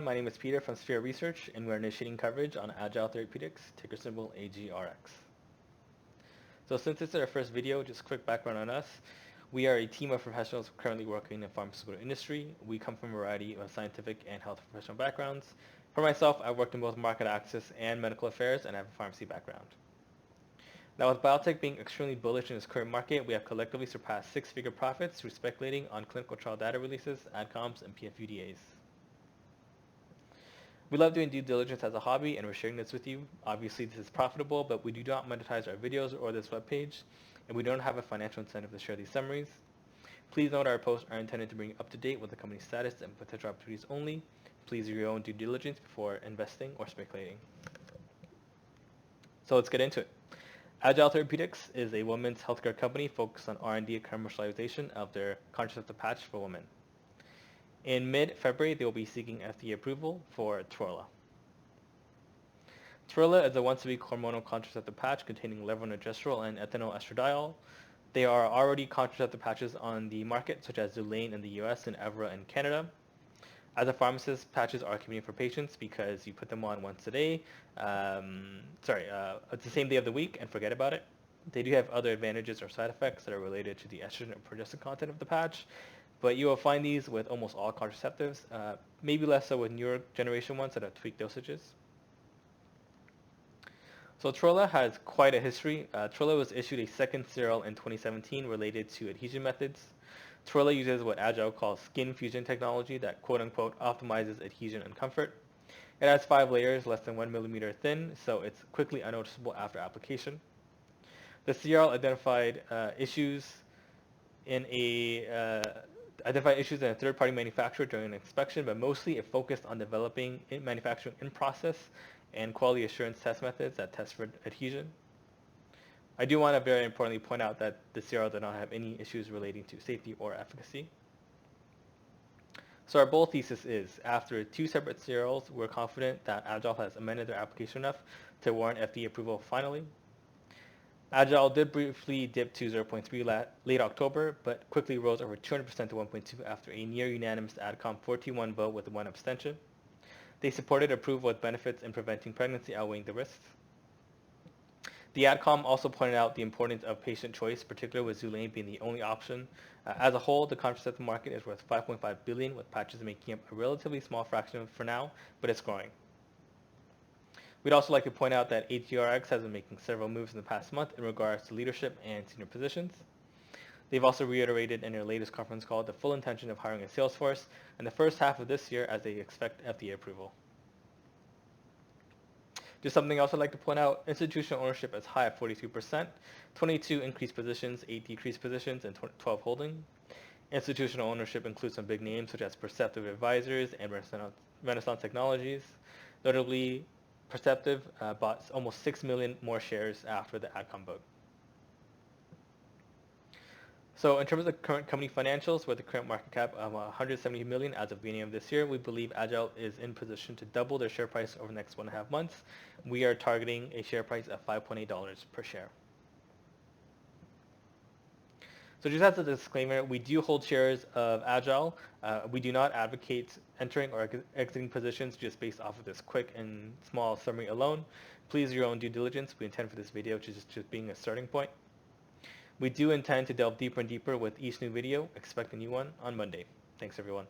My name is Peter from Xphere Research, and we're initiating coverage on Agile Therapeutics, ticker symbol AGRX. So since this is our first video, just a quick background on us. We are a team of professionals currently working in the pharmaceutical industry. We come from a variety of scientific and health professional backgrounds. For myself, I've worked in both market access and medical affairs, and I have a pharmacy background. Now, with biotech being extremely bullish in its current market, we have collectively surpassed six-figure profits through speculating on clinical trial data releases, AdComs, and PFUDAs. We love doing due diligence as a hobby, and we're sharing this with you. Obviously, this is profitable, but we do not monetize our videos or this webpage, and we don't have a financial incentive to share these summaries. Please note our posts are intended to bring you up to date with the company's status and potential opportunities only. Please do your own due diligence before investing or speculating. So let's get into it. Agile Therapeutics is a women's healthcare company focused on R&D and commercialization of their contraceptive patch for women. In mid-February, they will be seeking FDA approval for Trula. Trula is a once-a-week hormonal contraceptive patch containing levonorgestrel and ethinyl estradiol. There are already contraceptive patches on the market, such as Xulane in the US and Evra in Canada. As a pharmacist, patches are convenient for patients because you put them on once a day. It's the same day of the week and forget about it. They do have other advantages or side effects that are related to the estrogen or progestin content of the patch. But you will find these with almost all contraceptives, maybe less so with newer generation ones that have tweaked dosages. So Trula has quite a history. Trula was issued a second serial in 2017 related to adhesion methods. Trula uses what Agile calls skin fusion technology that quote-unquote optimizes adhesion and comfort. It has 5 layers less than 1 millimeter thin, so it's quickly unnoticeable after application. The serial identified issues in a third-party manufacturer during an inspection, but mostly it focused on developing manufacturing in-process and quality assurance test methods that test for adhesion. I do want to very importantly point out that the serial did not have any issues relating to safety or efficacy. So our bold thesis is, after 2 separate serials, we're confident that Agile has amended their application enough to warrant FDA approval finally. Agile did briefly dip to 0.3 late October, but quickly rose over 200% to 1.2 after a near-unanimous AdCom 4-1 vote with 1 abstention. They supported approval with benefits in preventing pregnancy outweighing the risks. The AdCom also pointed out the importance of patient choice, particularly with Xulane being the only option. As a whole, the contraceptive market is worth $5.5 billion, with patches making up a relatively small fraction for now, but it's growing. We'd also like to point out that AGRX has been making several moves in the past month in regards to leadership and senior positions. They've also reiterated in their latest conference call the full intention of hiring a sales force in the first half of this year as they expect FDA approval. Just something else I'd like to point out, institutional ownership is high at 42%, 22 increased positions, 8 decreased positions, and 12 holding. Institutional ownership includes some big names such as Perceptive Advisors and Renaissance Technologies. Notably, Perceptive bought almost 6 million more shares after the AdCom vote. So in terms of the current company financials, with the current market cap of $170 million as of the beginning of this year, we believe Agile is in position to double their share price over the next 1.5 months. We are targeting a share price of $5.8 per share. So just as a disclaimer, we do hold shares of Agile. We do not advocate entering or exiting positions just based off of this quick and small summary alone. Please do your own due diligence. We intend for this video to just being a starting point. We do intend to delve deeper and deeper with each new video. Expect a new one on Monday. Thanks, everyone.